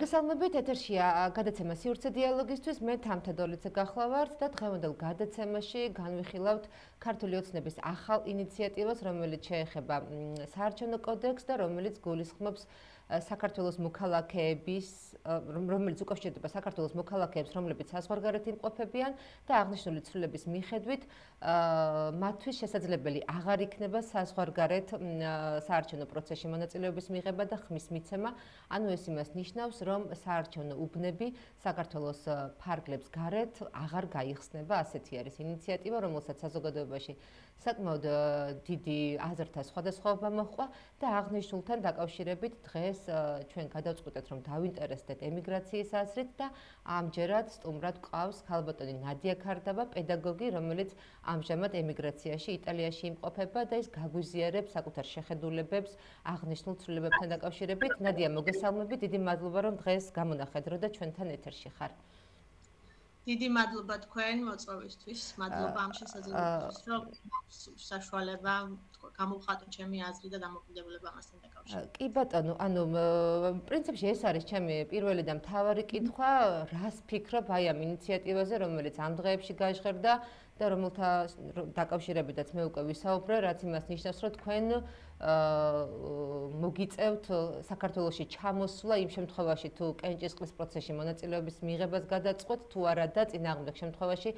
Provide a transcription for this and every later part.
მოგესალმებით, ეთერშია გადაცემა სივრცე დიალოგისთვის. მე თამთა დოლიძე გახლავართ და დღევანდელ გადაცემაში განვიხილავთ ქართული ოცნების ახალ ინიციატივას, რომელიც შეეხება საარჩევნო კოდექსს და რომელიც გულისხმობს საქართველოს მოქალაქეების, რომელიც უკავშირდება საქართველოს მოქალაქეებს, რომლებიც საზღვარგარეთ იმყოფებიან და აღნიშნული ცვლილების მიხედვით მათთვის შესაძლებელი აღარ იქნება საზღვარგარეთ საარჩევნო პროცესში მონაწილეობის მიღება და ხმის მიცემა. ანუ ეს იმას ნიშნავს, რომ საარჩევნო უბნები საქართველოს ფარგლებს გარეთ აღარ გაიხსნება. ასეთი არის ინიციატივა, რომელსაც საზოგადოებაში საკმაოდ დიდი აზრთა სხვადასხვაობა მოჰყვა და აღნიშნულთან დაკავშირებით დღეს ჩვენ გადავწყვიტეთ, რომ დავინტერესდეთ ემიგრაციის აზრით და ამჯერად სტუმრად გვყავს ქალბატონი ნადია ქარდავა, პედაგოგი, რომელიც ამჟამად ემიგრაციაში იტალიაში იმყოფება და ის გაგვიზიარებს საკუთარ შეხედულებებს აღნიშნულ ცვლილებებთან დაკავშირებით. ნადია, მოგესალმებით, დიდი მადლობა, რომ დღეს გამონახეთ დრო და ჩვენთან ეთერში ხარ. დიდი მადლობა თქვენ მოწვევისთვის, მადლობა ამ შესაძლებლობისთვის, რომ საშუალება გამოვხატო ჩემი აზრი და დამოკიდებულება ამასთან დაკავშირებით. კი ბატონო, ანუ პრინციპში ეს არის ჩემი პირველი და მთავარი კითხვა, რას ფიქრობ აი ამ ინიციატივაზე, რომელიც ამ დღეებში გაჟღერდა და რომელთა დაკავშირებითაც მე უკვე ვისაუბრე, რაც იმას ნიშნავს, რომ თქვენ მოგიწევთ საქართველოში ჩამოსვლა იმ შემთხვევაში, თუ კენჭისყრის პროცესში მონაწილეობის მიღებას გადაწყვეტ, თუ არა და წინააღმდეგ შემთხვევაში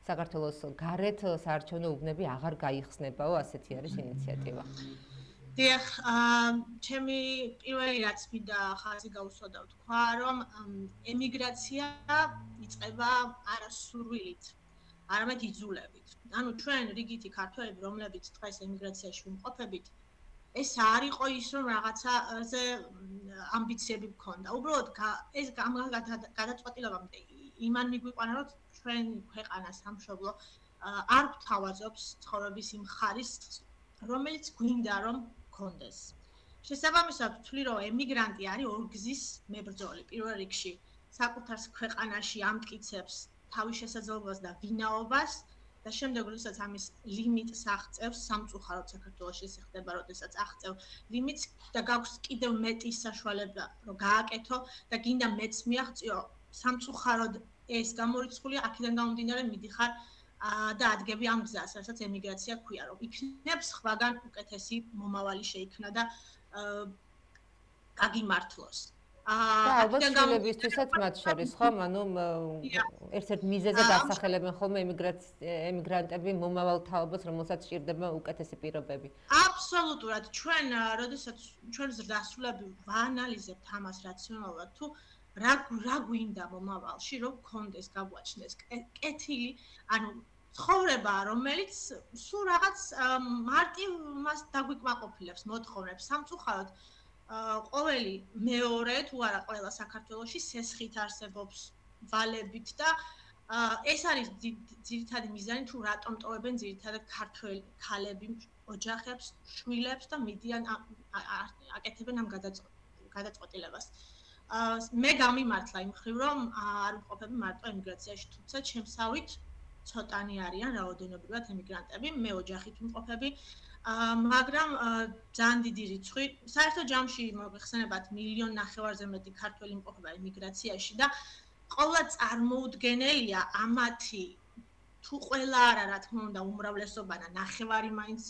საქართველოს გარეთ საარჩევნო უბნები აღარ გაიხსნებაო, ასეთი არის ინიციატივა. დიახ, ჩემი პირველი რაც მინდა ხაზი გაუსვა და ვთქვა, რომ ემიგრაცია იწყება არა სურვილით, არამედ იძულებით. ანუ ჩვენ რიგითი ქართველები, რომლებიც დღეს ემიგრაციაში ვიმყოფებით, ეს არ იყო ის, რომ რაღაცაზე ამბიციები გქონდა. უბრალოდ ეს გადაწყვეტილებამდე იმან მიგვიყვანა, რომ ჩვენ ქვეყანა სამშობლო არ გვთავაზობს ცხოვრების იმ ხარისხს, რომელიც გვინდა რომ გქონდეს. შესაბამისად, ვთვლი, რომ ემიგრანტი არის ორგზის მებრძოლი. პირველ რიგში საკუთარ ქვეყანაში ამტკიცებს თავის შესაძლებლობას და ვინაობას და შემდეგ როდესაც ამის ლიმიტს აღწევს, სამწუხაროდ საქართველოში ეს ხდება, როდესაც აღწევ ლიმიტს და გაქვს კიდევ მეტი საშუალება, რომ გააკეთო და გინდა მეც მიაღწიო, სამწუხაროდ ეს გამორიცხულია, აქედან გამომდინარე მიდიხარ და ადგები ამ გზას, რასაც ემიგრაცია ქვია, რომ იქნებს სხვაგან უკეთესი მომავალი შეიქმნა და გაგიმართლოს. და ალბათ შვილებისთვისაც მათ შორის, ხომ? ანუ ერთ-ერთ მიზეზად ასახელებენ ხოლმე ემიგრანტები მომავალ თაობას, რომელსაც სჭირდება უკეთესი პირობები. აბსოლუტურად. ჩვენ, როდესაც ჩვენ ზრდასრულები ვაანალიზებთ ამას რაციონალურად, თუ რა გვინდა მომავალში, რომ გქონდეს, გაგვაჩნდეს კეთილი, ანუ ცხოვრება, რომელიც სულ რაღაც მარტივ მას დაგვიკმაყოფილებს, მოთხოვნებს. სამწუხაროდ ყოველი მეორე თუ არა ყველა საქართველოში სესხით არსებობს ვალებით და ეს არის ძირითადი მიზანი თუ რატომ ტოვებენ ძირითადად ქართველი ქალები ოჯახებს, შვილებს და მიდიან აკეთებენ ამ გადაწყვეტილებას. მე გამიმართლა იმ მხრივ, რომ არ ვყოფები მარტო ემიგრაციაში, თუმცა ჩემსავით ცოტანი არიან რაოდენობრივად ემიგრანტები, მე ოჯახით ვიმყოფები. მაგრამ ძალიან დიდი რიცხვი, საერთოდ ჯამში მოგეხსენებათ 1.5 მილიონზე მეტი ქართველი იმყოფება ემიგრაციაში და ყოვლა წარმოუდგენელია ამათი თუ ყველა არა, რა თქმა უნდა, უმრავლესობა და ნახევარი მაინც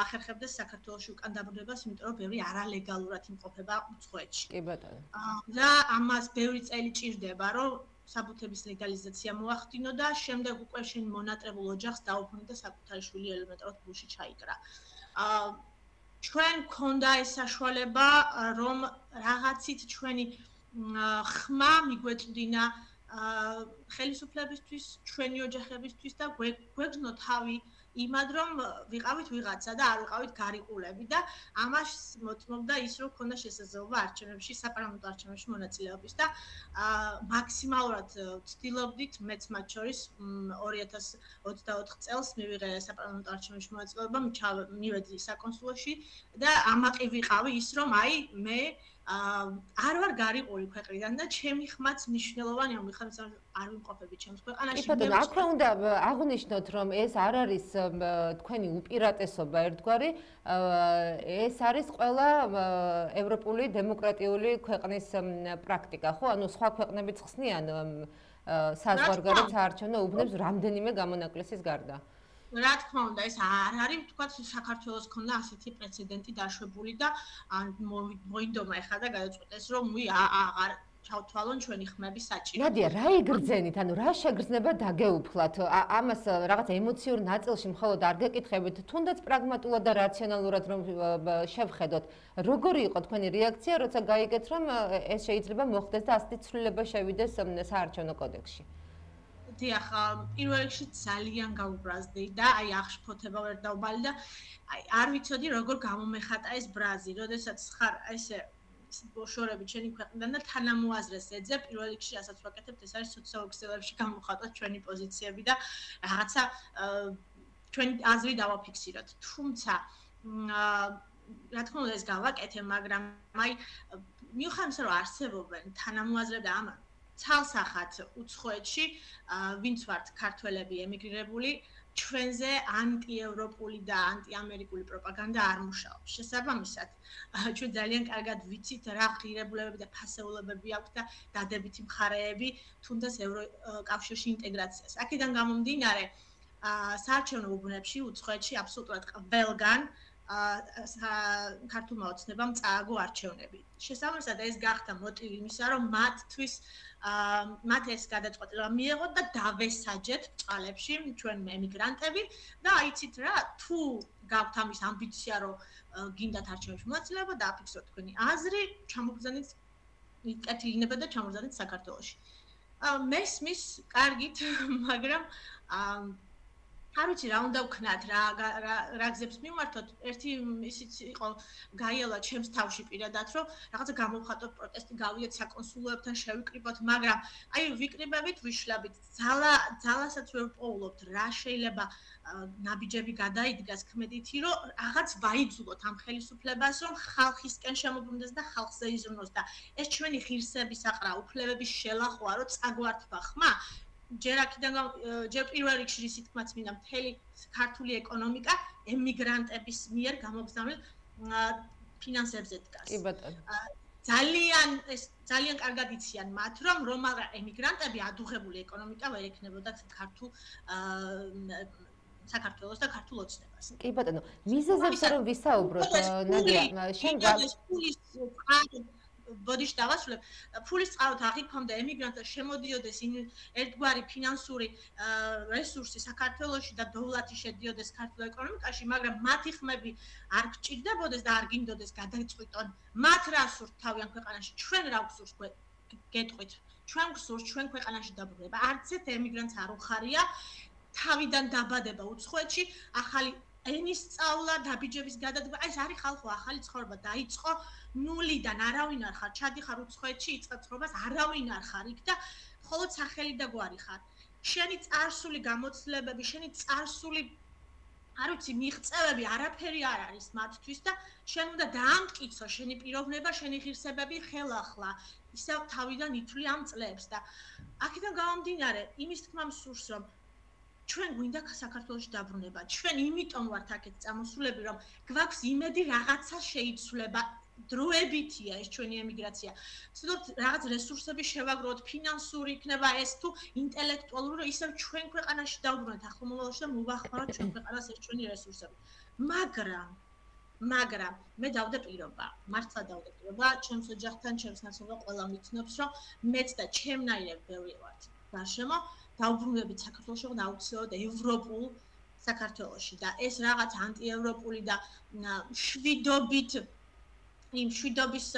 ახერხებდეს საქართველოში უკან დაბრუნებას, იმიტომ რომ ბევრი არალეგალურად იმყოფება უცხოეთში. კი ბატონო. და ამას ბევრი წელი ჭირდება, რომ საბუთების ლეგალიზაცია მოახდინო და შემდეგ უკვე შენ მონატრებულ ოჯახს დაუბრუნდა და საკუთარი შვილი ელემენტარულად გულში ჩაიკრა. ჩვენ გქონდა ეს საშუალება, რომ რაღაცით ჩვენი ხმა მიგვეწვდინა ხელისუფლებისთვის, ჩვენი ოჯახებისთვის და გვეგზნო თავი იმად, რომ ვიყავით ვიღაცა და არ ვიყავით გარიყულები და ამას მოწმობდა ის, რომ ქონდა შესაძლებლობა არჩევნებში, საპარლამენტო არჩევნებში მონაწილეობის და მაქსიმალურად ვცდილობდით მეც მათ შორის 2024 წელს მივიღე საპარლამენტო არჩევნებში მონაწილეობა, მივედი საკონსულოში და ამაყი ვიყავი ის, რომ აი მე არ ვარ გარიყული ქვეყნიდან და ჩემი ხმაც მნიშვნელოვანია, მიხარს არ ვიმყოფებით ჩემს ქვეყანაში. კი ბატონო, აქვე უნდა აღვნიშნოთ, რომ ეს არ არის თქვენი უპირატესობა ერთგვარი, ეს არის ყველა ევროპული დემოკრატიული ქვეყნის პრაქტიკა, ხო? ანუ სხვა ქვეყნებიც ხსნიან საზღვარგარეთ საარჩევნო უბნებს რამდენიმე გამონაკლისის გარდა. რა თქმა უნდა, ეს არ არის, თქვა საქართველოს ქონდა ასეთი პრეცედენტი დაშვებული და მოინდომა ეხლა და გადაწყვეტეს, რომ აღარ ჩავთვალონ ჩვენი ხმები საჭირო. ნადია, რა იგრძენით? ანუ რა შეგრძნება დაგეუფლათ? ამას რაღაც ემოციურ ნაწილში მხოლოდ არ გეკითხებით, თუნდაც პრაგმატულად და რაციონალურად რომ შევხედოთ. როგორი იყო თქვენი რეაქცია, როცა გაიგეთ, რომ ეს შეიძლება მოხდეს და ასეთი ცვლილება შევიდეს საარჩევნო კოდექსში? დიახ, პირველ რიგში ძალიან გაუბრაზდი და აი აღშფოთება ვერ დავბალი და აი არ ვიცოდი როგორ გამომეხატა ეს ბრაზი, როდესაც ხარ ესე ბოშორები ჩვენი ქვეყნიდან და თანამოაზრეს ეძებ, პირველ რიგში რასაც ვაკეთებთ, ეს არის სოციალურ ქსელებში გამოვხატოთ ჩვენი პოზიციები და რაღაცა ჩვენი აზრი დავაფიქსიროთ. თუმცა რა თქმა უნდა ეს გავაკეთე, მაგრამ აი მიუხედავად იმისა, რომ არსებობენ თანამოაზრები და ამან ცალსახად უცხოეთში, ვინც ვართ ქართველები ემიგრირებული, ჩვენზე ანტიევროპული და ანტიამერიკული პროპაგანდა არ მუშაობს. შესაბამისად, ჩვენ ძალიან კარგად ვიცით რა ღირებულებები და ფასეულებები აქვს და დადებითი მხარეები თუნდაც ევროკავშირში ინტეგრაციას. აქედან გამომდინარე, საარჩევნო უბნებში უცხოეთში აბსოლუტურად ყველგან ქართულმა ოცნებამ წააგო არჩევნები. შესაბამისად, ეს გახდა მოტივი იმისა, რომ მათ ეს გადაწყვეტილება მიეღოთ და დავესაჯეთ წყალებში ჩვენ ემიგრანტები და აიცით რა, თუ გაქვთ ამის ამბიცია, რომ გინდათ არჩევნებში მონაწილეობა, დააფიქსოთ თქვენი აზრი, ჩამოგზავნით კეთილინება და ჩამოგზავნით საქართველოში. მესმის კარგით, მაგრამ არ ვიცი რა უნდა ვქნათ, რა გზებს მივმართოთ. ერთი ისიც იყო გაიალა ჩემს თავში პირადად, რომ რაღაცა გამოვხატოთ პროტესტი, გავიდეთ საკონსულოებთან, შევიკრიბოთ, მაგრამ აი ვიკრიბებით, ვიშლებით, ძალასაც ვერ პოულობთ, რა შეიძლება ნაბიჯები გადაიდგას ქმედითი, რომ რაღაც ვაიძულოთ ამ ხელისუფლებას, რომ ხალხისკენ შემოგვიმდეს და ხალხზე იზრუნოს და ეს ჩვენი ღირსების აყრა, უფლებების შელახვა, რომ წაგვართვა ხმა. ჯერ პირველ რიგში რის თქმაც მინდა მთელი ქართული ეკონომიკა ემიგრანტების მიერ გამოგზავნილ ფინანსებზე დგას. კი ბატონო. ძალიან კარგად იციან მათ, რომ რომალა ემიგრანტები ადუღებული ეკონომიკა ვერ ექნებოდათ საქართველოს და ქართულ ოცნებას. კი ბატონო, მიზეზებზე რომ ვისაუბროთ, ნადია, შენ ბოდიშ დავასრულებ. ფულის წყაროთ აღიქონდა ემიგრანტებს შემოდიოდეს ერთგვარი ფინანსური რესურსი საქართველოში და დოვლათი შედიოდეს ქართულ ეკონომიკაში, მაგრამ მათი ხმები არ გჭირდებოდეს და არ გინდოდეს გადაწყვიტონ. მათ რა სურთ თავიანთ ქვეყანაში, ჩვენ რა გვსურს გეტყვით. ჩვენ გვსურს ჩვენ ქვეყანაში დაბრუნება. არც ერთ ემიგრანტს არ უხარია თავიდან დაბადება უცხოეთში, ახალი ენის სწავლა, დაბიჯების გადადგმა, ეს არის ხალხო ახალი ცხოვრება დაიწყო ნულიდან, არავინ არ ხარ, ჩადიხარ უცხოეთში, იწყებ ცხოვრებას, არავინ არ ხარ იქ და მხოლოდ სახელი და გვარი ხარ. შენი წარსული გამოცდილებები, შენი წარსული არ ვიცი, მიღწევები არაფერი არ არის მათთვის და შენ უნდა დაამტკიცო შენი პიროვნება, შენი ღირსებები ხელახლა. ისევ თავიდან ითვლი ამ წლებს და აქედან გამომდინარე, იმის თქმა მსურს, რომ ჩვენ გვინდა საქართველოში დაბრუნება. ჩვენ იმიტომ ვართ აქეთ წამოსულები, რომ გვაქვს იმედი რაღაცა შეიცვლება. დროებითია ეს ჩვენი ემიგრაცია. ვცდილობთ რაღაც რესურსები შევაგროვოთ, ფინანსური იქნება ეს თუ ინტელექტუალური, რომ ისევ ჩვენ ქვეყანაში დავბრუნოთ ახლო მომავალში და მოვახმაროთ ჩვენ ქვეყანას ეს ჩვენი რესურსები. მაგრამ მე დავდე პირობა, მართლა დავდე პირობა, ჩემს ოჯახთან, ჩემს ნაცნობად ყველა მიცნობს, რომ მეც და ჩემნაირები ბევრი ვართ. გარშემო დავბრუნებით საქართველოში, რომ აუცილებლად ევროპულ საქართველოში და ეს რაღაც ანტიევროპული და შვიდობით იმ შვიდობის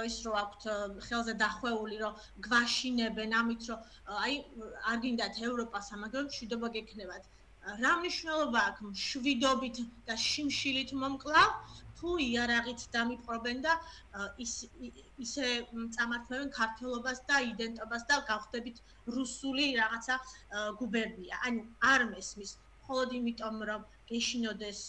ის რო აქვთ ხელზე დახვეული, რომ გვაშინებენ ამით, რომ აი არ გინდათ ევროპას, მაგრამ შვიდობა გექნებათ. რა მნიშვნელობა აქვს შვიდობით და შიმშილით მომკლავ, თუ იარაღით დამიპყრობენ და ისე წამართმევენ ქართველობას და იდენტობას და გავხდებით რუსული რაღაცა გუბერნია. ანუ არ მესმის, მხოლოდ იმიტომ, რომ გეშინოდეს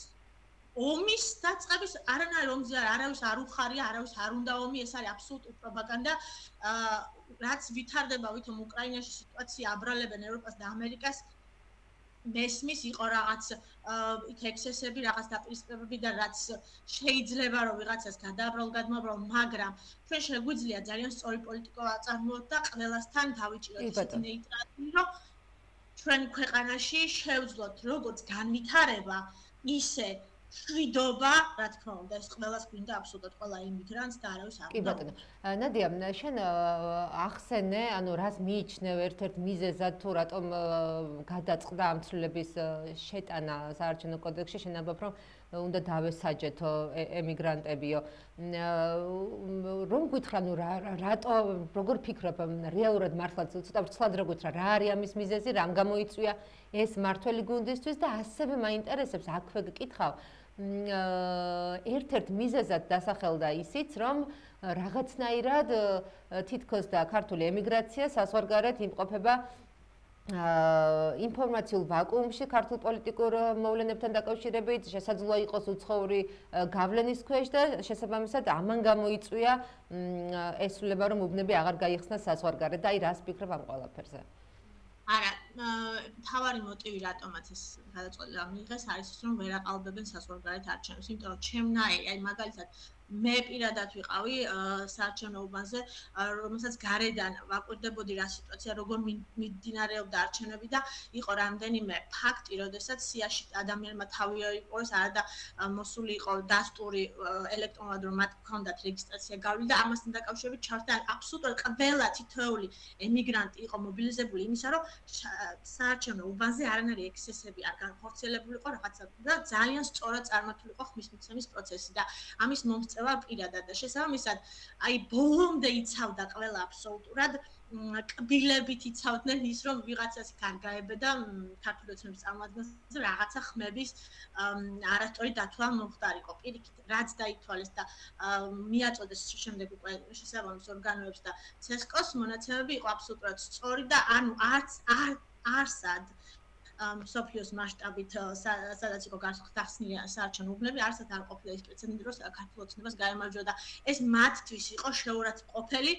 ომის დაწყების არანაირ ომზე არავის არ უხარია, არავის არ უნდა ომი, ეს არის აბსოლუტური პროპაგანდა. რაც ვითარდება, ვითომ უკრაინაში სიტუაცია აბრალებენ ევროპას და ამერიკას, მესმის იყო რაღაც იქ ექსესები, რაღაც დაპირისპირებები და რაც შეიძლება რომ ვიღაცას გადააბრალ, მაგრამ ჩვენ შეგვიძლია ძალიან სწორი პოლიტიკა აწარმოოთ და ყველასთან დავიჭიროთ ისეთი ნეიტრალური, რომ ჩვენი ქვეყანაში შევძლოთ როგორც განვითარება, ისე შვიდობა, რა თქმა უნდა, ეს ყველას გვინდა აბსოლუტურად ყველა იმიგრანტს და არავის არ უნდა. კი ბატონო. ნადია, შენ ახსენე, ანუ რას მიიჩნევ ერთ-ერთ მიზეზად თუ რატომ გადაწყდა ამ ცვლილების შეტანა საარჩევნო კოდექსში, შენ ამბობ, რომ უნდა დავესაჯეთო ემიგრანტებიო. რომ გითხრა, ანუ რატო, როგორ ფიქრობ, რეალურად მართლაც ცოტა ვრცლად რო გითხრა, რა არის ამის მიზეზი, რამ გამოიწვია ეს მართველი გუნდისთვის და ასევე მაინტერესებს, აქვე გკითხავ, ერთ-ერთ მიზეზად დასახელდა ისიც, რომ რაღაცნაირად თითქოს და ქართული ემიგრაცია საზღვარგარეთ იმყოფება ინფორმაციულ ვაკუუმში ქართულ პოლიტიკურ მოვლენებთან დაკავშირებით, შესაძლოა იყოს უცხოური გავლენის ქვეშ და შესაბამისად ამან გამოიწვია ესულება, რომ უბნები აღარ გაიხსნა საზღვარგარეთ და აი რას ფიქრობ ამ ყველაფერზე? არა, თავარი მოტივი რატომაც ეს გადაწყვეტილება მიიღეს არის ის, რომ ვერ აყალბებენ საზღვარგარეთ არჩევნებს, იმიტომ რომ ჩემნაირი, აი მაგალითად მე პირადად ვიყავი საარჩევნო უბანზე, რომელსაც გარედან ვაკვირდებოდი რა სიტუაცია, როგორ მიმდინარეობდა არჩევნები და იყო რამდენიმე ფაქტი, როდესაც სიაში ადამიანმა თავი აიპოვეს, არადა მოსული იყო დასტური ელექტრონულად, რომ მათ ჰქონდათ რეგისტრაცია გავლილი და ამასთან დაკავშირებით ჩავსდა აბსოლუტურად ყველა თითოეული ემიგრანტი იყო მობილიზებული იმისა, რომ საარჩევნო უბანზე არანაირი ექსესები არ განხორციელებული იყო რაღაცა და ძალიან სწორად წარმართული იყო ხმის მიცემის პროცესი და ამის მომწევა პირადად და შესაბამისად აი ბოლომდე იცავდა ყველა აბსოლუტურად კბილებით იცავდნენ ის რომ ვიღაცას იქ გაებედა ქართული ოცნების წარმომადგენელს რაღაცა ხმების არასწორი დათვალ მომხდარიყო პირიქით რაც დაითვალეს და მიაწოდეს შემდეგ უკვე შესაბამის ორგანოებს და ცესკოს მონაცემები იყო აბსოლუტურად სწორი და ანუ არსად სოფიოს მასშტაბით სადაც იყო გახსნილი საარჩევნო უბნები არსად არ ყოფილა ის პრეცედენტი რომ ქართულ ოცნებას გაემარჯვებოდა ეს მათთვის იყო შეურაცხყოფელი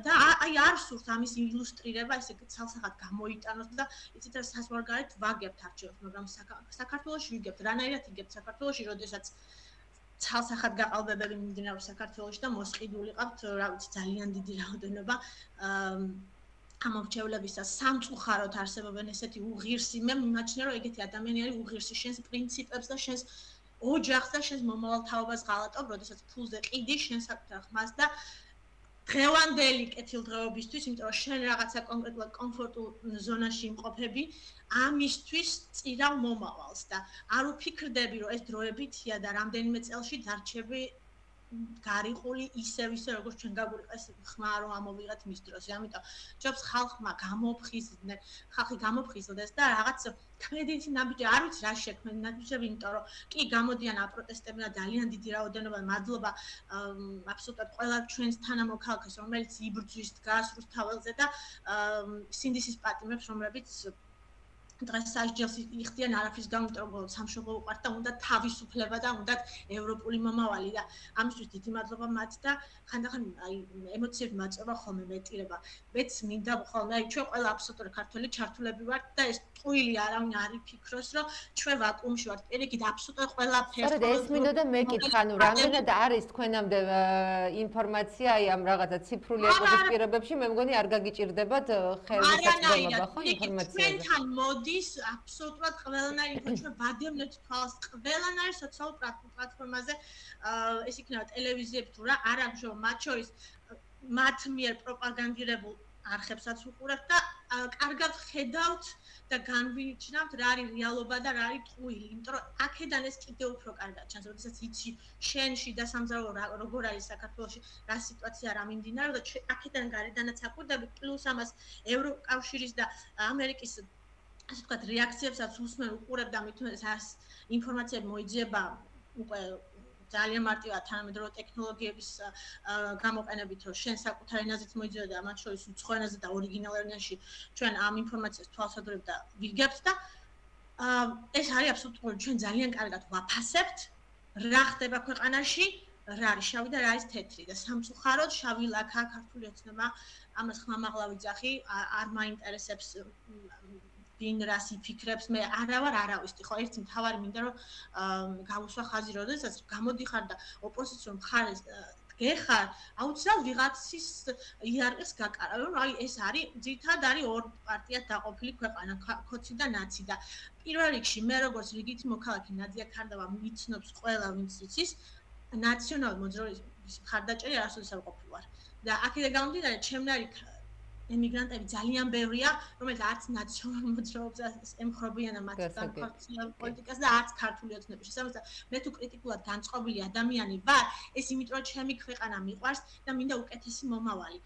და აი არ სურთ ამის ილუსტრირება ესე ცალსახად გამოიტანოს და იცით რა საზღვარგარეთ ვაგებთ არჩევნებს მაგრამ საქართველოში ვიგებთ რანაირად იგებთ საქართველოში როდესაც ცალსახად გაყალბებები მიმდინარეობს საქართველოში და მოსყიდული ყავთ რა ვიცი ძალიან დიდი რაოდენობა ამორჩევლებისა სამწუხაროდ არსებობენ ესეთი უღირსი მე მიმაჩნია რომ ეგეთი ადამიანი არის უღირსი შენს პრინციპებს და შენს ოჯახს და შენს მომავალ თაობას ღალატობ, როდესაც ფულზე ყიდი შენს საკუთარ ხმას და დღევანდელი კეთილდღეობისთვის, იმიტომ რომ შენ რაღაცა კონკრეტულად კომფორტულ ზონაში იმყოფები, ამისთვის წირავ მომავალს და არ უფიქრდები რომ ეს დროებითია და რამდენიმე წელში დარჩები გარიყული ისევ როგორც ჩვენ გაგვიყეს ხმა რომ ამოვიღეთ მის დროზე. ამიტომ ჯობს ხალხმა გამოფხიზდნენ, ხალხი გამოფხიზლდეს და რაღაც ქმედითი ნაბიჯი არ ვიცი რა შექმენ ნაბიჯები, იმიტომ რომ კი გამოდიან აპროტესტებენ და ძალიან დიდი რაოდენობა მადლობა აბსოლუტურად ყველა ჩვენს თანამოქალაქეს, რომელიც იბრძვის დგას რუსთაველზე და სინდისის პატიმრებს, რომლებიც დღეს სასჯელს იხდიან არაფრის გამო, რომ სამშობლო უყვართ და უნდა თავისუფლება და უნდა ევროპული მომავალი და ამისთვის დიდი მადლობა მათ და ხანდახან აი ემოციები მაწვევა ხოლმე მეტირება. მეც მინდა ხოლმე აი ჩვენ ყველა აბსოლუტური ქართველი ჩართულები ვართ და ეს ტყუილი არავინ არ იფიქროს, რომ ჩვენ ვაკუუმში ვართ. პირიქით აბსოლუტურად ყველაფერს. სწორედ ეს მინდოდა და მეკითხა, ანუ რამდენად არის თქვენამდე ინფორმაცია აი ამ რაღაცა ციფრული ეპოქის პირობებში, მე მგონი არ გაგიჭირდებათ ხელმისაწვდომობა ხო ინფორმაციაზე. ჩვენთან მოდის აბსოლუტურად ყველანაირი ჩვენ ვადევნებთ თვალს ყველანაირ სოციალურ პლატფორმაზე ეს იქნება ტელევიზიები თუ რა არ ამჟო მათ შორის მათ მიერ პროპაგანდირებულ არხებსაც უყურებთ და კარგად ხედავთ და განვიჩნავთ რა არის რეალობა და რა არის ტყუილი, იმიტომ რომ აქედან ეს კიდევ უფრო კარგად ჩანს, როდესაც იცი შენში და სამზარო როგორ არის საქართველოში, რა სიტუაცია რა მიმდინარეობს და აქედან გარედანაც აკვირდები, პლუს ამას ევროკავშირის და ამერიკის ასე ვთქვათ რეაქციებსაც უსმენ უყურებ და მithumedes ინფორმაციები მოიძიება უკვე ძალიან მარტივად თანამედროვე ტექნოლოგიების გამოყენებით რომ შენ საკუთარ ენაზეც მოიძიება და მათ შორის უცხო ენაზე და ორიგინალ ენაში ჩვენ ამ ინფორმაციას თვალსაჩინო და ვიგებთ და ეს არის აბსოლუტურად ჩვენ ძალიან კარგად ვაფასებთ რა ხდება ქვეყანაში, რა არის შავი და რა არის თეთრი და სამწუხაროდ შავი ლაქა ქართული ოცნება ამას ხმამაღლა ვიძახი არ მაინტერესებს ვინ რას იფიქრებს მე არა ვარ არავისტი ხო ერთი მთავარი მინდა რომ გავუსვა ხაზი როდესაც გამოდიხარ და ოპოზიციურ მხარეს გეხარ აუცილებლად ვიღაცის იარყის გაკარავ რომ აი ეს არის ძირითადად არის ორ პარტიად დაყოფილი ქვეყანა ქოცი და ნაცი და პირველ რიგში მე როგორც რიგითი მოქალაქე ნადია ქარდავა მიცნობს ყველა ვინც იცის ნაციონალ მოძრაობის მხარდაჭერი არასოდეს არ ყოფილვარ და აქედან გამომდინარე ჩემნარი ემიგრანტები ძალიან ბევრია, რომელიც არც ნაციონალურ მოძრაობას ემხრობიან და მათ განხორციელებენ პოლიტიკას და არც ქართული ოცნების შესაბამისად მე თუ კრიტიკულად განწყობილი ადამიანი ვარ, ეს იმიტომ რომ ჩემი ქვეყანა მიყვარს და მინდა უკეთესი მომავალი.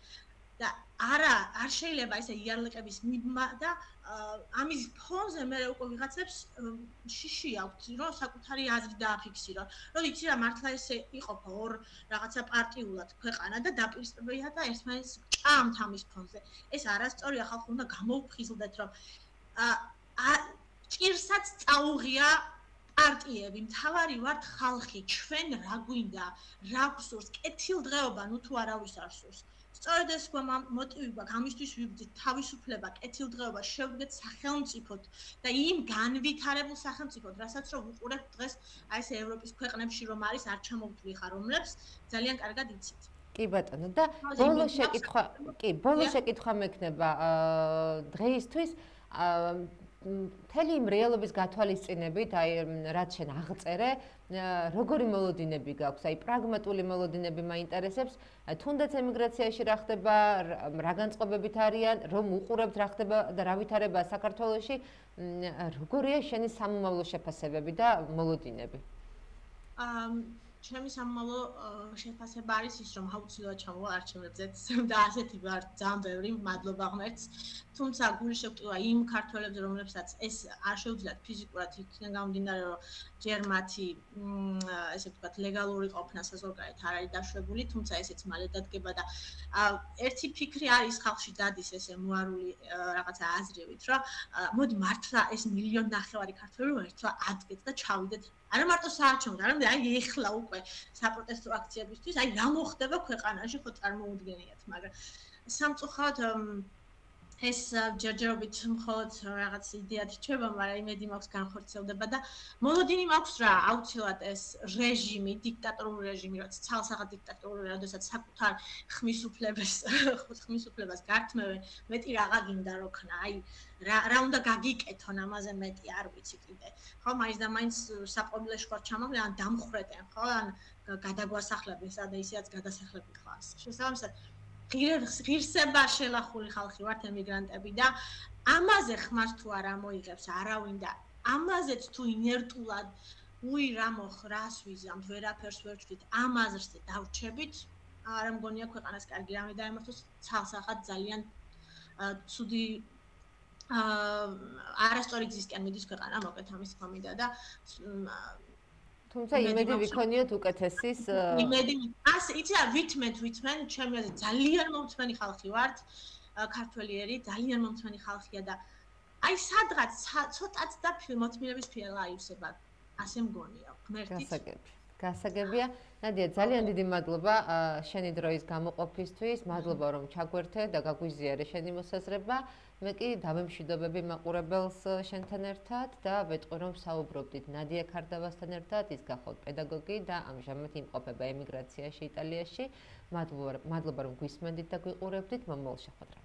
და არ შეიძლება ესე იარლიყების მიბმა და ამის ფონზე მე უკვე ვიღაცებს შიში აქვს რომ საკუთარი აზრი დააფიქსირო. რომ იცი რა მართლა ესე იყოფა ორ რაღაცა პარტიულად ქვეყანა და დაპირისპირებია და ერთმანეთს ჭამთ ამის ფონზე. ეს არასწორია ხალხი უნდა გამოვფხიზლდეთ რომ ჭირსაც წაუღია პარტიები, მთავარი ვართ ხალხი, ჩვენ რა გვინდა, რა გვსურს, კეთილდღეობა ნუ თუ არავის არ სურს. სწორედ ეს მოტივი გვაქვს ამისთვის ვიბრძვით თავისუფლება, კეთილდღეობა, შევდგეთ სახელმწიფოდ და იმ განვითარებულ სახელმწიფოდ, რასაც რომ ვუყურებთ დღეს აი ეს ევროპის ქვეყნებში რომ არის არ ჩამოვთვლი ხარ რომლებს ძალიან კარგად იცით. კი ბატონო და ბოლო შეკითხვა მექნება დღეისთვის მთელი იმ რეალობის გათვალისწინებით, აი რაც შენ აღწერე, როგორი მოლოდინები გაქვს, აი პრაგმატული მოლოდინები მაინტერესებს, თუნდაც ემიგრაციაში რა ხდება, რა განწყობებით არიან, რომ უყურებთ რა ხდება და რა ვითარებაა საქართველოში, როგორია შენი სამომავლო შეფასებები და მოლოდინები? ჩემი სამომავლო შეფასება არის ის, რომ აუცილებლად ჩამოვა არჩევნებზეც და ასეთი ვარ ძალიან ბევრი, მადლობა ღმერთს. თუმცა გული შეგვტყვა იმ ქართველებს, რომლებსაც ეს არ შეუძლიათ ფიზიკურად იქიდან გამომდინარე, რომ ჯერ მათი ესე ვთქვათ, ლეგალური ყოფნა საზღვარგარეთ არ არის დაშვებული, თუმცა ესეც მალე დადგება და ერთი ფიქრი არის ხალხში დადის ესე მოარული რაღაცა აზრივით, რომ მოდი მართლა ეს 1.5 მილიონი ქართველი მართლა ადგეთ და ჩავიდეთ არა მარტო საარჩევნო, არამედ აი ეხლა უკვე საპროტესტო აქციებისთვის, აი რა მოხდება ქვეყანაში, ხო წარმოუდგენიათ, მაგრამ სამწუხაროდ ეს ჯერჯერობით მხოლოდ რაღაც იდეად რჩება, მაგრამ იმედი მაქვს განხორციელდება და მოლოდინი მაქვს რა, აუცილებლად ეს რეჟიმი, დიქტატორული რეჟიმი, რაც ცალსახად დიქტატორული, როდესაც საკუთარ ხმისუფლებას გართმევენ, მეტი რაღა გინდა რო ქნა, აი რა უნდა გაგიკეთონ ამაზე მეტი არ ვიცი კიდე. ხო, მაინც და მაინც საყოველეში ხარ ჩამოვლენ, ან დამხრეტენ, ხო, ან გადაგვასახლებენ, სადა ისეაც გადასახლები ხარს. შესაბამისად ღირსება შელახული ხალხი ვართ ემიგრანტები და ამაზე ხმას თუ არ ამოიღებს არავინ და ამაზეც თუ ინერტულად უი რა რას ვიზამთ ვერაფერს ვერ ვჭდით ამ აზრზე დავრჩებით არ მგონია ქვეყანას კარგი რამე დაემართოს ცალსახად ძალიან ცუდი არასწორი გზისკენ მიდის ქვეყანა მოკეთ ამის თქმა მინდა და თუმცა იმედი ვიქონიოთ უკეთესის იმედი ასე იცი რა ვითმენ ჩემი აზრით ძალიან მომწმენი ხალხი ვართ ქართველიერი ძალიან მომწმენი ხალხია და აი სადღაც ცოტაც და მოთმინების ფილა აივსება ასე მგონია ღმერთით გასაგებია ნადია ძალიან დიდი მადლობა შენი დროის გამოყოფისთვის მადლობა რომ ჩაგვერთე და გაგვიზიარე შენი მოსაზრება მე კი დავემშვიდობები მაყურებელს შენთან ერთად და ვეტყვი რომ საუბრობდით ნადია ქარდავასთან ერთად ის გახოლთ პედაგოგი და ამჟამად იმყოფება ემიგრაციაში იტალიაში მადლობა რომ გვისმენდით და გვიყურებდით მომავალ შეხვედრამდე